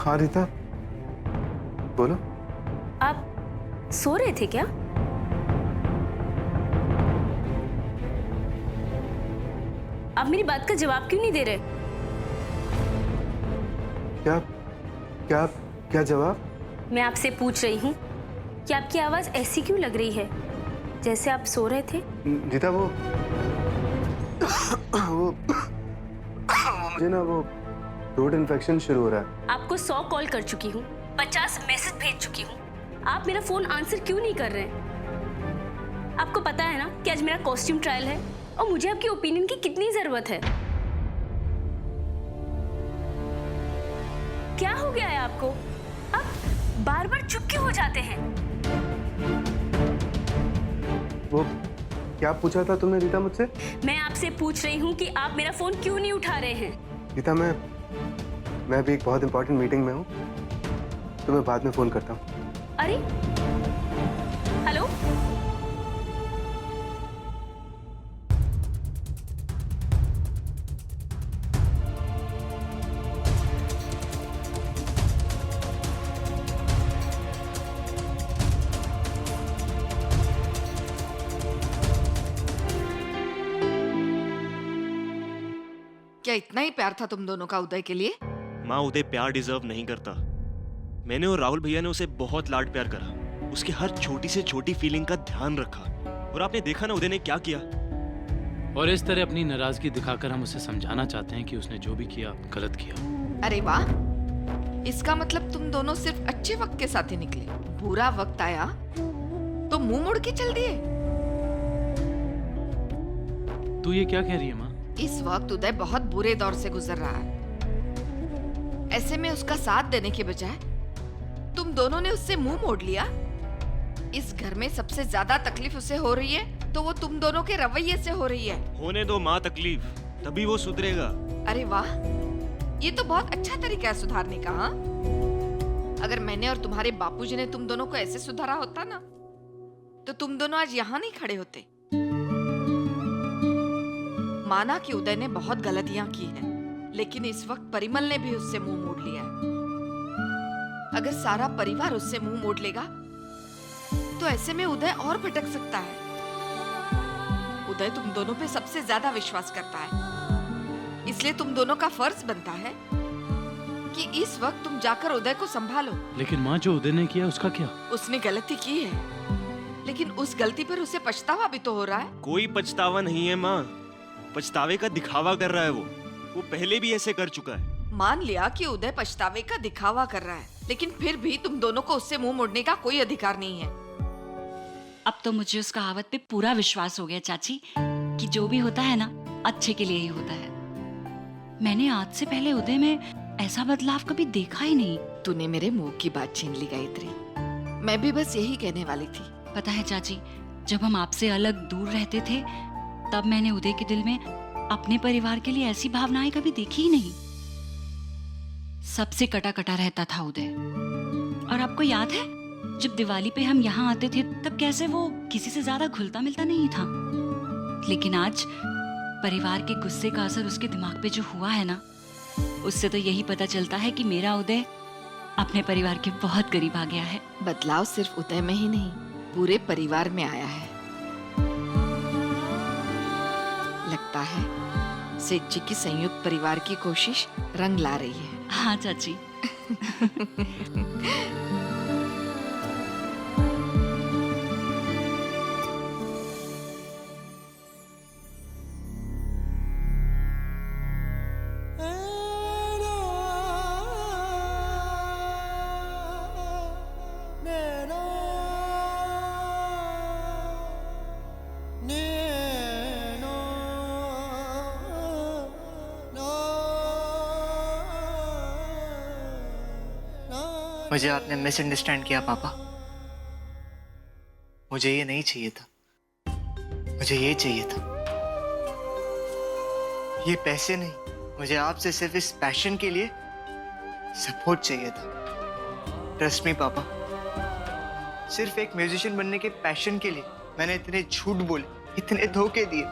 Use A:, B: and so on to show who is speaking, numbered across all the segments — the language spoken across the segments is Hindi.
A: हाँ रीता, बोलो।
B: आप सो रहे थे क्या? आप मेरी बात का जवाब क्यों नहीं दे रहे?
A: क्या क्या क्या जवाब?
B: मैं आपसे पूछ रही हूँ कि आपकी आवाज ऐसी क्यों लग रही है, जैसे आप सो रहे थे?
A: रीता, वो मुझे ना वो थ्रोट इन्फेक्शन शुरू हो रहा है।
B: आपको 100 कॉल कर चुकी हूँ, 50 मैसेज भेज चुकी हूँ, आप मेरा फोन आंसर क्यों नहीं कर रहे हैं? आपको पता है ना कि आज मेरा कॉस्ट्यूम ट्रायल है और मुझे आपकी ओपिनियन की कितनी जरूरत है। क्या हो गया है आपको? आप बार बार चुप क्यों हो जाते हैं?
A: वो क्या पूछा था तुमने रीता मुझसे?
B: मैं आपसे पूछ रही हूँ कि आप मेरा फोन क्यों नहीं उठा रहे हैं?
A: रीता, मैं भी एक बहुत इंपॉर्टेंट मीटिंग में हूँ, तो मैं बाद में फोन करता हूँ।
B: अरे हेलो,
C: क्या इतना ही प्यार था तुम दोनों का उदय के लिए?
D: माँ, उदय प्यार डिजर्व नहीं करता। मैंने और राहुल भैया ने उसे बहुत लाड प्यार करा, उसकी हर छोटी से छोटी फीलिंग का ध्यान रखा। और आपने देखा ना उदय ने क्या किया।
E: और इस तरह अपनी नाराजगी दिखाकर हम उसे समझाना चाहते हैं कि उसने जो भी किया गलत किया।
C: अरे वाह, इसका मतलब तुम दोनों सिर्फ अच्छे वक्त के साथ ही निकले, बुरा वक्त आया तो मुंह मोड़ के चल दिए।
E: तू ये क्या कह रही है माँ?
C: इस वक्त उदय बहुत बुरे दौर से गुजर रहा है। ऐसे में उसका साथ देने के बजाय तुम दोनों ने उससे मुंह मोड़ लिया। इस घर में सबसे ज्यादा तकलीफ उसे हो रही है तो वो तुम दोनों के रवैये से हो रही है।
D: होने दो माँ तकलीफ, तभी वो सुधरेगा।
C: अरे वाह, ये तो बहुत अच्छा तरीका है सुधारने का। हाँ, अगर मैंने और तुम्हारे बापूजी ने तुम दोनों को ऐसे सुधारा होता ना, तो तुम दोनों आज यहाँ नहीं खड़े होते। माना कि उदय ने बहुत गलतियां की हैं, लेकिन इस वक्त परिमल ने भी उससे मुंह मोड़ लिया है। अगर सारा परिवार उससे मुंह मोड़ लेगा तो ऐसे में उदय और भटक सकता है। उदय तुम दोनों पे सबसे ज्यादा विश्वास करता है, इसलिए तुम दोनों का फर्ज बनता है कि इस वक्त तुम जाकर उदय को संभालो।
E: लेकिन माँ, जो उदय ने किया उसका क्या?
C: उसने गलती की है, लेकिन उस गलती पर उसे पछतावा भी तो हो रहा है।
D: कोई पछतावा नहीं है माँ, पछतावे का दिखावा कर रहा है वो पहले भी ऐसे कर चुका है।
C: मान लिया कि उदय पछतावे का दिखावा कर रहा है, लेकिन फिर भी तुम दोनों को उससे मुंह मोड़ने का कोई अधिकार नहीं है।
F: अब तो मुझे उस कहावत पे पूरा विश्वास हो गया चाची कि जो भी होता है ना अच्छे के लिए ही होता है। मैंने आज से पहले उदय में ऐसा बदलाव कभी देखा ही नहीं।
C: तूने मेरे मुंह की बात छीन ली गायत्री, मैं भी बस यही कहने वाली थी।
F: पता है चाची, जब हम आपसे अलग दूर रहते थे तब मैंने उदय के दिल में अपने परिवार के लिए ऐसी भावनाएं कभी देखी ही नहीं। सबसे कटा कटा रहता था उदय। और आपको याद है जब दिवाली पे हम यहाँ आते थे तब कैसे वो किसी से ज्यादा घुलता मिलता नहीं था। लेकिन आज परिवार के गुस्से का असर उसके दिमाग पे जो हुआ है ना, उससे तो यही पता चलता है कि मेरा उदय अपने परिवार के बहुत करीब आ गया है।
C: बदलाव सिर्फ उदय में ही नहीं, पूरे परिवार में आया है। लगता है सेठ जी की संयुक्त परिवार की कोशिश रंग ला रही है।
F: हाँ चाची।
G: मुझे आपने मिसअंडरस्टैंड किया पापा। मुझे ये नहीं चाहिए था, मुझे ये चाहिए था। ये पैसे नहीं, मुझे आपसे सिर्फ इस पैशन के लिए सपोर्ट चाहिए था। ट्रस्ट मी पापा, सिर्फ एक म्यूजिशियन बनने के पैशन के लिए मैंने इतने झूठ बोले, इतने धोखे दिए,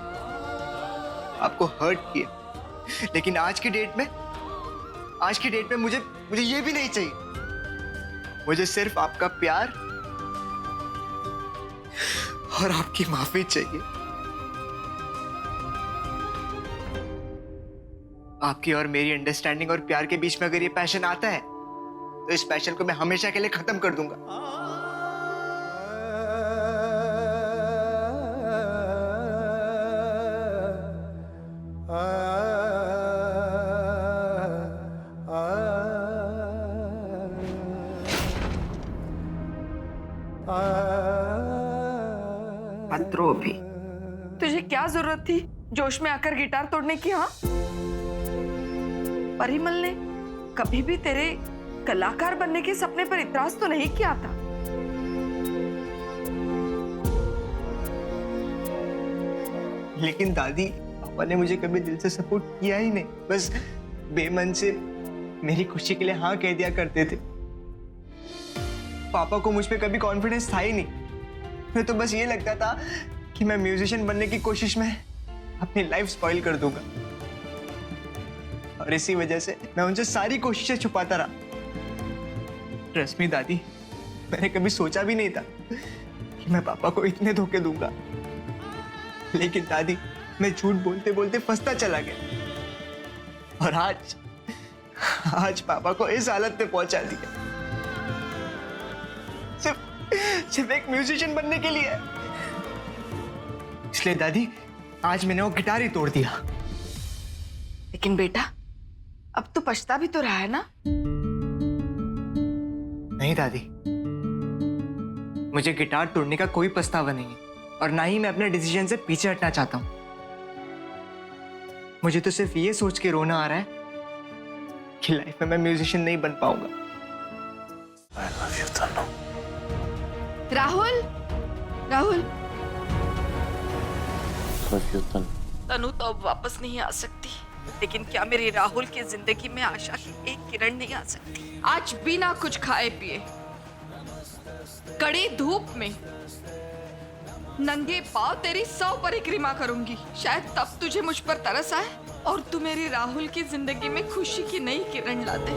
G: आपको हर्ट किया। लेकिन आज की डेट में मुझे मुझे ये भी नहीं चाहिए। मुझे सिर्फ आपका प्यार और आपकी माफी चाहिए। आपकी और मेरी अंडरस्टैंडिंग और प्यार के बीच में अगर ये पैशन आता है तो इस पैशन को मैं हमेशा के लिए खत्म कर दूंगा।
C: पत्रो भी तुझे क्या जरूरत थी जोश में आकर गिटार तोड़ने की? हाँ, परिमल ने कभी भी तेरे कलाकार बनने के सपने पर इतराज तो नहीं किया था।
G: लेकिन दादी, पापा ने मुझे कभी दिल से सपोर्ट किया ही नहीं, बस बेमन से मेरी खुशी के लिए हाँ कह दिया करते थे। पापा को मुझ पे कभी कॉन्फिडेंस था ही नहीं। मैं तो बस ये लगता था कि मैं म्यूजिशियन बनने की कोशिश में अपनी लाइफ स्पॉइल कर दूंगा, और इसी वजह से मैं उनसे सारी कोशिशें छुपाता रहा। ट्रस्ट मी दादी, मैंने कभी सोचा भी नहीं था कि मैं पापा को इतने धोखे दूंगा। लेकिन दादी, मैं झूठ बोलते बोलते फंसता चला गया, और आज पापा को इस हालत में पहुंचा दिया, सिर्फ एक म्यूजिशियन बनने के लिए। इसलिए दादी, आज मैंने वो गिटार ही तोड़ दिया।
C: लेकिन बेटा, अब तो पछता भी तो रहा है ना?
G: नहीं दादी, मुझे गिटार तोड़ने का कोई पछतावा नहीं है, और ना ही मैं अपने डिसीजन से पीछे हटना चाहता हूं। मुझे तो सिर्फ ये सोच के रोना आ रहा है कि लाइफ में मैं म्यूजिशियन नहीं बन पाऊंगा।
E: I love you, Tanu.
C: Rahul, Rahul,
E: Love you, तनु।
C: तनु तो अब वापस नहीं आ सकती, लेकिन क्या मेरी राहुल की जिंदगी में आशा की एक किरण नहीं आ सकती? आज बिना कुछ खाए पिए, कड़ी धूप में, नंगे पांव तेरी 100 परिक्रमा करूंगी। शायद तब तुझे मुझ पर तरस आए और तू मेरी राहुल की जिंदगी में खुशी की नई किरण ला दे।